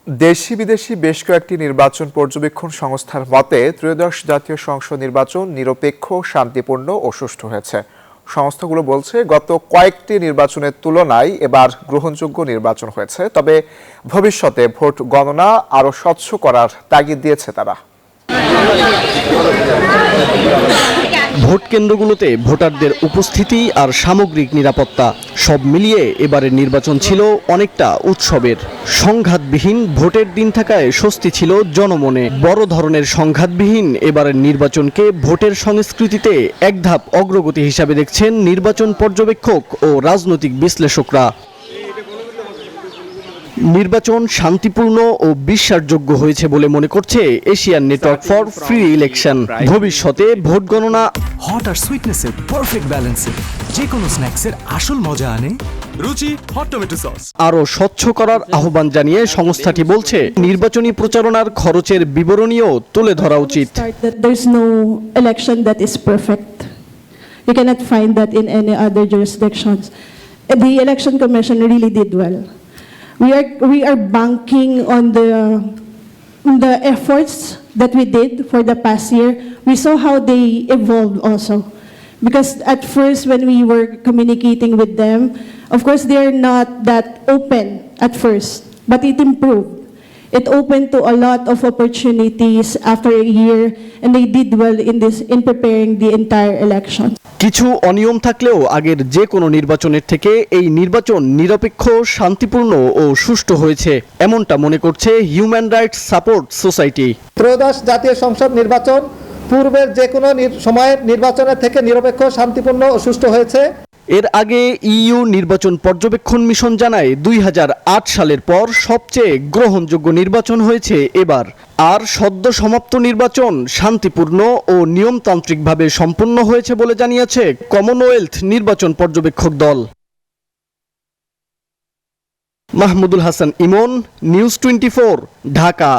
দেশি বিদেশি বেশ কয়েকটি নির্বাচন পর্যবেক্ষণ সংস্থার মতে ত্রয়োদশ জাতীয় সংসদ নির্বাচন নিরপেক্ষ, শান্তিপূর্ণ ও সুষ্ঠু হয়েছে। সংস্থাগুলো বলছে গত কয়েকটি নির্বাচনের তুলনায় এবার গ্রহণযোগ্য নির্বাচন হয়েছে, তবে ভবিষ্যতে ভোট গণনা আরও স্বচ্ছ করার তাগিদ দিয়েছে তারা। ভোট কেন্দ্রগুলোতে ভোটারদের উপস্থিতি আর সামগ্রিক নিরাপত্তা সব মিলিয়ে এবারের নির্বাচন ছিল অনেকটা উৎসবের। সংঘাতবিহীন ভোটের দিন থাকায় স্বস্তি ছিল জনমনে। বড় ধরনের সংঘাতবিহীন এবারের নির্বাচনকে ভোটের সংস্কৃতিতে এক ধাপ অগ্রগতি হিসাবে দেখছেন নির্বাচন পর্যবেক্ষক ও রাজনৈতিক বিশ্লেষকরা। নির্বাচন শান্তিপূর্ণ ও বিশ্বাসযোগ্য হয়েছে বলে মনে করছে Asian network for free election. ভবিষ্যতে ভোট গণনা হট আর সুইটনেসের পারফেক্ট ব্যালেন্সে যে কোনো স্ন্যাক্সের আসল মজা আনে রুচি হট টমেটো সস আরও স্বচ্ছ করার আহ্বান জানিয়ে সংস্থাটি বলছে নির্বাচনী প্রচারণার খরচের বিবরণীও তুলে ধরা উচিত। There's no election that is perfect. You cannot find that in any other jurisdictions. The Election Commission really did well. We are banking on the efforts that we did for the past year. We saw how they evolved also. Because at first when we were communicating with them, of course they're not that open at first, but it improved. It opened to a lot of opportunities after a year, and they did well in preparing the entire election. কিছু অনিয়ম থাকলেও আগের যে কোনো নির্বাচনের থেকে এই নির্বাচন নিরপেক্ষ, শান্তিপূর্ণ ও সুষ্ঠু হয়েছে, এমনটা মনে করছে হিউম্যান রাইটস সাপোর্ট সোসাইটি। ত্রয়োদশ জাতীয় সংসদ নির্বাচন পূর্বের যে কোনো সময়ের নির্বাচনের থেকে নিরপেক্ষ, শান্তিপূর্ণ ও সুষ্ঠু হয়েছে। এর আগে ইইউ নির্বাচন পর্যবেক্ষণ মিশন জানায় 2008 সালের পর সবচেয়ে গ্রহণযোগ্য নির্বাচন হয়েছে এবার। আর সদ্য সমাপ্ত নির্বাচন শান্তিপূর্ণ ও নিয়মতান্ত্রিকভাবে সম্পন্ন হয়েছে বলে জানিয়েছে কমনওয়েলথ নির্বাচন পর্যবেক্ষক দল। মাহমুদুল হাসান ইমন, নিউজ 24, ঢাকা।